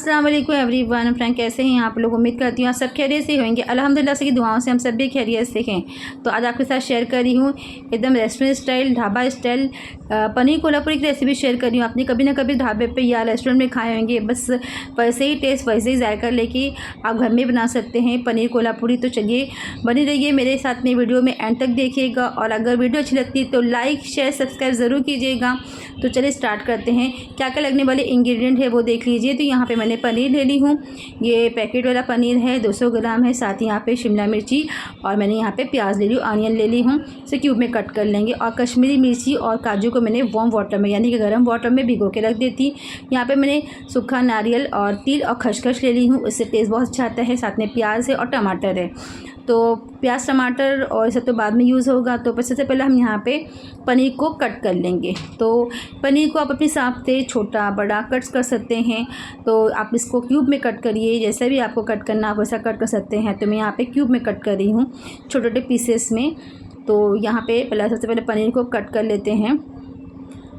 अस्सलाम वालेकुम everyone. Friend कैसे हैं आप लोग? उम्मीद करती हूँ आप सब खैरियत से होंगे। अल्हम्दुलिल्लाह से की दुआओं से हम सब भी खैरियत से हैं। तो आज आपके साथ शेयर कर रही हूँ एकदम restaurant style, dhaba style paneer Kolhapuri की रेसिपी शेयर कर रही हूँ। आपने कभी ना कभी ढाबे पे या रेस्टोरेंट में खाए होंगे, बस वैसे ही टेस्ट वैसे ही जायका लेके आप घर में बना सकते हैं पनीर कोल्हापुरी। तो चलिए बनी रहिए मेरे साथ में, वीडियो में एंड तक देखिएगा और अगर वीडियो अच्छी लगती है तो लाइक शेयर सब्सक्राइब ज़रूर कीजिएगा। तो चलिए स्टार्ट करते हैं। क्या क्या लगने वाले इंग्रेडिएंट है वो देख लीजिए। तो यहाँ पे मैंने पनीर ले ली हूँ, ये पैकेट वाला पनीर है 200 ग्राम है। साथ ही यहाँ पे शिमला मिर्ची और मैंने यहाँ पे प्याज ले ली, ऑनियन ले ली हूँ, इसे क्यूब में कट कर लेंगे। और कश्मीरी मिर्ची और काजू को मैंने वार्म वाटर में यानी कि गर्म वाटर में भिगो के रख देती। यहाँ पे मैंने सूखा नारियल और तिल और खसखस ले ली हूँ, इससे टेस्ट बहुत अच्छा आता है। साथ में प्याज है और टमाटर है। तो प्याज टमाटर और सब तो बाद में यूज़ होगा। तो सबसे पहले हम यहाँ पे पनीर को कट कर लेंगे। तो पनीर को आप अपने हिसाब से छोटा बड़ा कट कर सकते हैं। तो आप इसको क्यूब में कट करिए, जैसे भी आपको कट करना आप वैसा कट कर सकते हैं। तो मैं यहाँ पे क्यूब में कट कर रही हूँ, छोटे छोटे पीसेस में। तो यहाँ पे सबसे पहले पनीर को कट कर लेते हैं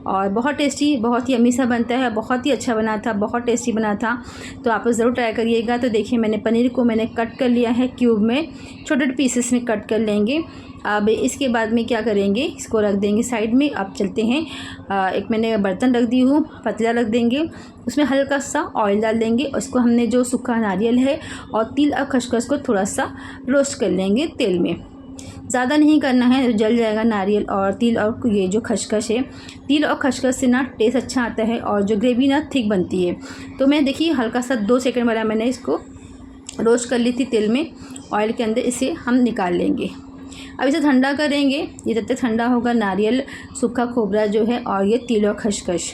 और बहुत टेस्टी, बहुत ही यम्मी सा बनता है, बहुत ही अच्छा बना था, बहुत टेस्टी बना था। तो आप ज़रूर ट्राई करिएगा। तो देखिए मैंने पनीर को कट कर लिया है क्यूब में, छोटे छोटे पीसेस में कट कर लेंगे। अब इसके बाद में क्या करेंगे, इसको रख देंगे साइड में। अब चलते हैं, एक मैंने बर्तन रख दी हूँ, पतीला रख देंगे, उसमें हल्का सा ऑयल डाल देंगे। उसको हमने जो सूखा नारियल है और तिल और खसखस को थोड़ा सा रोस्ट कर लेंगे तेल में। ज़्यादा नहीं करना है, जल जाएगा नारियल और तिल और ये जो खसखस है। तिल और खसखस से ना टेस्ट अच्छा आता है और जो ग्रेवी ना थिक बनती है। तो मैं देखिए हल्का सा 2 सेकंड वाला मैंने इसको रोस्ट कर ली थी तेल में, ऑयल के अंदर। इसे हम निकाल लेंगे। अब इसे ठंडा करेंगे। ये जब तक ठंडा होगा, नारियल, सूखा खोबरा जो है और ये तिल और खसखस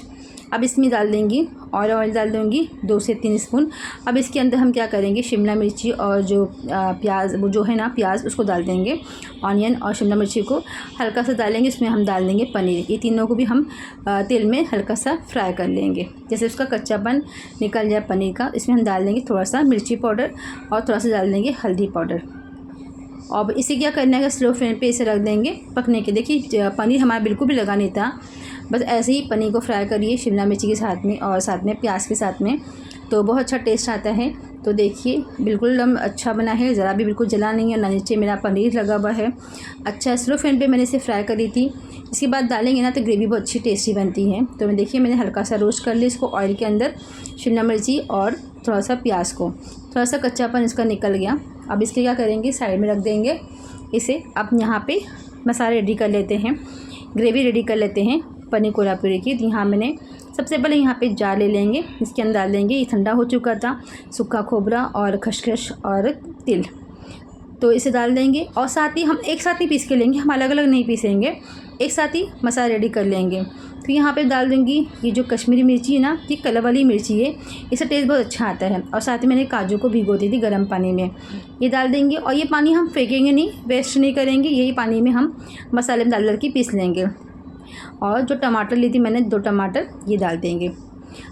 अब इसमें डाल देंगी। ऑयल डाल दूँगी 2 से 3 स्पून। अब इसके अंदर हम क्या करेंगे, शिमला मिर्ची और जो प्याज वो जो है ना प्याज, उसको डाल देंगे। ऑनियन और शिमला मिर्ची को हल्का सा डालेंगे, इसमें हम डाल देंगे पनीर। ये तीनों को भी हम तेल में हल्का सा फ्राई कर लेंगे, जैसे उसका कच्चापन निकल जाए पनीर का। इसमें हम डाल देंगे थोड़ा सा मिर्ची पाउडर और थोड़ा सा डाल देंगे हल्दी पाउडर। और इसे क्या करना है, स्लो फ्लेम पे इसे रख देंगे पकने के। देखिए पनीर हमारा बिल्कुल भी लगा नहीं था, बस ऐसे ही पनीर को फ्राई करिए शिमला मिर्ची के साथ में और साथ में प्याज के साथ में, तो बहुत अच्छा टेस्ट आता है। तो देखिए बिल्कुल अच्छा बना है, ज़रा भी बिल्कुल जला नहीं है, ना नीचे मेरा पनीर लगा हुआ है। अच्छा स्लो फ्लेम पे मैंने इसे फ्राई करी थी। इसके बाद डालेंगे ना तो ग्रेवी बहुत अच्छी टेस्टी बनती है। तो मैं देखिए मैंने हल्का सा रोस्ट कर लिया इसको ऑयल के अंदर, शिमला मिर्ची और थोड़ा सा प्याज को, थोड़ा सा कच्चापन इसका निकल गया। अब इसके क्या करेंगे, साइड में रख देंगे इसे। अब यहाँ पे मसाले रेडी कर लेते हैं, ग्रेवी रेडी कर लेते हैं पनीर कोल्हापुरी की। यहाँ मैंने सबसे पहले यहाँ पे जार ले लेंगे, इसके अंदर डाल देंगे। ये ठंडा हो चुका था, सूखा खोबरा और खसखस और तिल, तो इसे डाल देंगे। और साथ ही हम एक साथ ही पीस के लेंगे, हम अलग अलग नहीं पीसेंगे, एक साथ ही मसाला रेडी कर लेंगे। तो यहाँ पे डाल दूँगी ये जो कश्मीरी मिर्ची है ना, ये कलर वाली मिर्ची है, इससे टेस्ट बहुत अच्छा आता है। और साथ ही मैंने काजू को भिगो दी थी गर्म पानी में, ये डाल देंगे। और ये पानी हम फेंकेंगे नहीं, वेस्ट नहीं करेंगे, यही पानी में हम मसाले में डाल के पीस लेंगे। और जो टमाटर ली थी मैंने 2 टमाटर, ये डाल देंगे।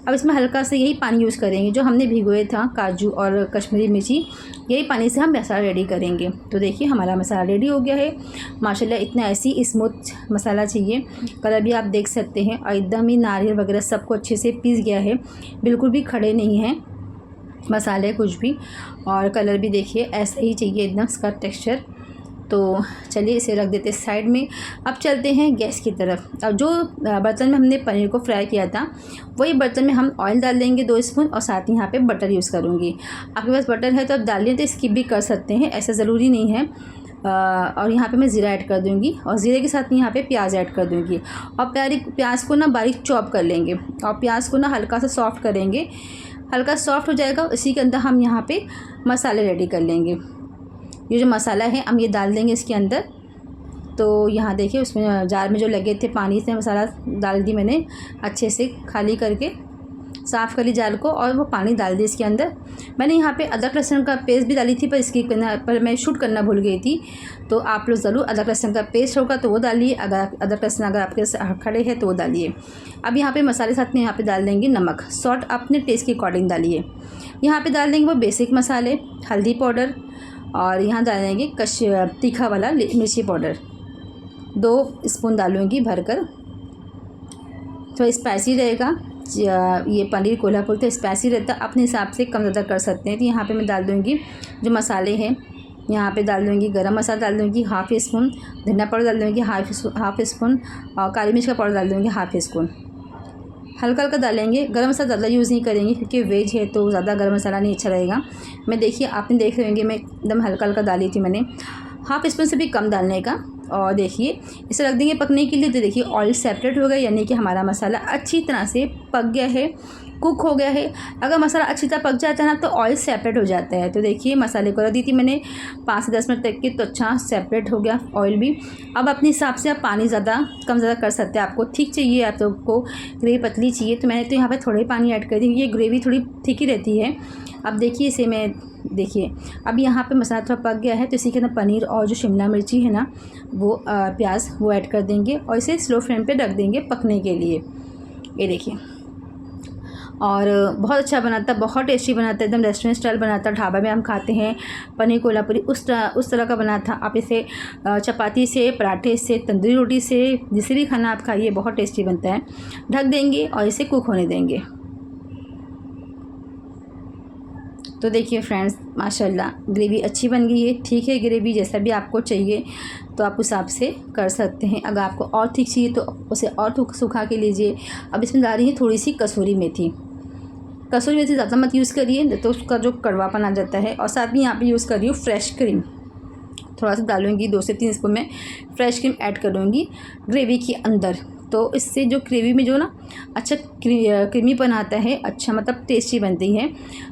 अब इसमें हल्का से यही पानी यूज़ करेंगे जो हमने भिगोए था काजू और कश्मीरी मिर्ची, यही पानी से हम मसाला रेडी करेंगे। तो देखिए हमारा मसाला रेडी हो गया है माशाल्लाह। इतना ऐसी स्मूथ मसाला चाहिए, कलर भी आप देख सकते हैं और एकदम ही नारियल वगैरह सबको अच्छे से पीस गया है, बिल्कुल भी खड़े नहीं हैं मसाले कुछ भी। और कलर भी देखिए ऐसा ही चाहिए एकदम इसका टेक्स्चर। तो चलिए इसे रख देते साइड में। अब चलते हैं गैस की तरफ। अब जो बर्तन में हमने पनीर को फ्राई किया था, वही बर्तन में हम ऑयल डाल देंगे 2 स्पून और साथ ही यहाँ पे बटर यूज़ करूँगी। आपके पास बटर है तो आप डालिए, तो स्किप भी कर सकते हैं, ऐसा ज़रूरी नहीं है। और यहाँ पे मैं ज़ीरा ऐड कर दूँगी और ज़ीरे के साथ में यहाँ पे प्याज ऐड कर दूँगी। और प्याज को ना बारीक चॉप कर लेंगे और प्याज को ना हल्का सा सॉफ्ट करेंगे। हल्का सॉफ्ट हो जाएगा, इसी के अंदर हम यहाँ पे मसाले रेडी कर लेंगे। ये जो मसाला है हम ये डाल देंगे इसके अंदर। तो यहाँ देखिए उसमें जार में जो लगे थे पानी से मसाला डाल दी मैंने, अच्छे से खाली करके साफ़ कर ली जार को और वो पानी डाल दी इसके अंदर। मैंने यहाँ पे अदरक लहसुन का पेस्ट भी डाली थी, पर मैं शूट करना भूल गई थी। तो आप लोग ज़रूर अदरक लहसुन का पेस्ट होगा तो वो डालिए, अगर अदरक लहसुन अगर आपके खड़े हैं तो वो डालिए। अब यहाँ पे मसाले साथ में यहाँ पे डाल देंगे नमक, सॉल्ट अपने टेस्ट के अकॉर्डिंग डालिए। यहाँ पे डाल देंगे वो बेसिक मसाले, हल्दी पाउडर, और यहाँ डालेंगे तीखा वाला मिर्ची पाउडर 2 स्पून डालूँगी भरकर, थोड़ा स्पाइसी रहेगा। ये पनीर कोल्हापुर तो स्पाइसी रहता है, अपने हिसाब से कम ज़्यादा कर सकते हैं। तो यहाँ पे मैं डाल दूँगी जो मसाले हैं, यहाँ पे डाल दूँगी गरम मसाला डाल दूँगी हाफ़ स्पून, धनिया पाउडर डाल दूँगी हाफ़ स्पून और काली मिर्च का पाउडर डाल दूँगी हाफ़ स्पून। हल्का हल्का डालेंगे, गरम मसाला ज़्यादा यूज़ नहीं करेंगे क्योंकि वेज है तो ज़्यादा गरम मसाला नहीं अच्छा रहेगा। मैं देखिए आपने देख रहे होंगे मैं एकदम हल्का हल्का डाली थी मैंने, हाफ़ स्पून से भी कम डालने का। और देखिए इसे रख देंगे पकने के लिए। तो देखिए ऑयल सेपरेट हो गया, यानी कि हमारा मसाला अच्छी तरह से पक गया है, कुक हो गया है। अगर मसाला अच्छी तरह पक जाता है ना तो ऑयल सेपरेट हो जाता है। तो देखिए मसाले को रख दी थी मैंने 5 से 10 मिनट तक के, तो अच्छा सेपरेट हो गया ऑयल भी। अब अपने हिसाब से आप पानी ज़्यादा कम ज़्यादा कर सकते हैं, आपको ठीक चाहिए, आप लोग को ग्रेवी पतली चाहिए तो मैंने तो यहाँ पे थोड़ा ही पानी ऐड कर दी, ये ग्रेवी थोड़ी थिक ही रहती है। अब देखिए इसे मैं देखिए अब यहाँ पे मसाला थोड़ा पक गया है, तो इसी के अंदर पनीर और जो शिमला मिर्ची है ना वो प्याज वो ऐड कर देंगे और इसे स्लो फ्लेम पे रख देंगे पकने के लिए। ये देखिए और बहुत अच्छा बनाता है, बहुत टेस्टी बनाता है, एकदम रेस्टोरेंट स्टाइल बनाता है। ढाबा में हम खाते हैं पनीर कोल्हापुरी उस तरह का बना था। आप इसे चपाती से, पराठे से, तंदूरी रोटी से, जिससे भी खाना आप खाइए बहुत टेस्टी बनता है। ढक देंगे और इसे कुक होने देंगे। तो देखिए फ्रेंड्स माशाल्लाह ग्रेवी अच्छी बन गई है, ठीक है। ग्रेवी जैसा भी आपको चाहिए तो आप उस हिसाब से कर सकते हैं। अगर आपको और ठीक चाहिए तो उसे और सूखा के लीजिए। अब इसमें डाल रही है थोड़ी सी कसूरी मेथी। कसूरी मेथी ज़्यादा मत यूज़ करिए तो उसका जो कड़वापन आ जाता है। और साथ में यहाँ पे यूज़ कर रही हूँ फ्रेश क्रीम, थोड़ा सा डालूँगी, 2 से 3 स्पून में फ्रेश क्रीम ऐड करूँगी ग्रेवी के अंदर। तो इससे जो ग्रेवी में जो ना अच्छा क्रीमीपन आता है, अच्छा मतलब टेस्टी बनती है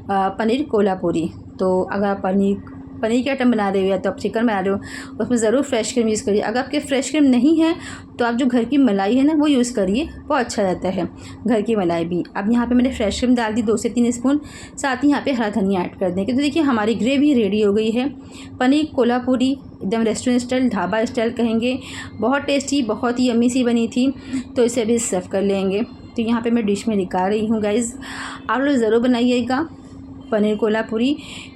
पनीर कोल्हापुरी। तो अगर आप पनीर के आइटम बना रहे हो या तो आप चिकन बना रहे हो उसमें ज़रूर फ्रेश क्रीम यूज़ करिए। अगर आपके फ्रेश क्रीम नहीं है तो आप जो घर की मलाई है ना वो यूज़ करिए, वो अच्छा रहता है घर की मलाई भी। अब यहाँ पे मैंने फ्रेश क्रीम डाल दी 2 से 3 स्पून, साथ ही यहाँ पे हरा धनिया ऐड कर देंगे। तो देखिए हमारी ग्रेवी रेडी हो गई है पनीर कोल्हापुरी, एकदम रेस्टोरेंट स्टाइल, ढाबा स्टाइल कहेंगे। बहुत टेस्टी, बहुत ही यम्मी सी बनी थी। तो इसे अभी सर्व कर लेंगे। तो यहाँ पे मैं डिश में निकाल रही हूँ गाइज़, आप लोग ज़रूर बनाइएगा पनीर कोल्हापुरी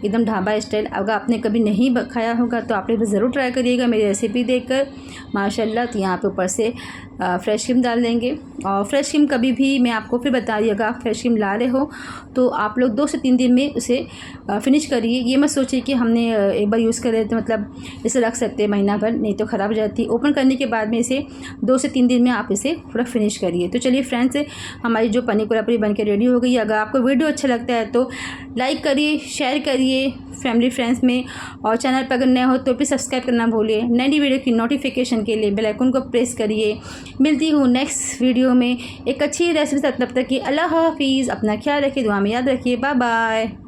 एकदम ढाबा स्टाइल। अगर आपने कभी नहीं खाया होगा तो आप लोग ज़रूर ट्राई करिएगा मेरी रेसिपी देखकर माशाल्लाह। तो यहाँ पे ऊपर से फ्रेश क्रीम डाल देंगे। और फ्रेश क्रीम कभी भी मैं आपको फिर बता रही, अगर आप फ्रेश क्रीम ला रहे हो तो आप लोग 2 से 3 दिन में उसे फिनिश करिए। ये मत सोचिए कि हमने एक बार यूज़ कर रहे तो मतलब इसे रख सकते हैं महीना भर, नहीं तो ख़राब हो जाती। ओपन करने के बाद में इसे 2 से 3 दिन में आप इसे पूरा फिनिश करिए। तो चलिए फ्रेंड्स हमारी जो पनीर कोल्हापुरी बन के रेडी हो गई। अगर आपको वीडियो अच्छा लगता है तो लाइक करिए, शेयर करिए फैमिली फ्रेंड्स में, और चैनल पर अगर नए हो तो प्लीज़ सब्सक्राइब करना भूलिए। नई वीडियो की नोटिफिकेशन के लिए बेल आइकन को प्रेस करिए। मिलती हूँ नेक्स्ट वीडियो में एक अच्छी रेसिपी। तब तक की अल्लाह हाफिज़, अपना ख्याल रखिए, दुआ में याद रखिए, बाय बाय।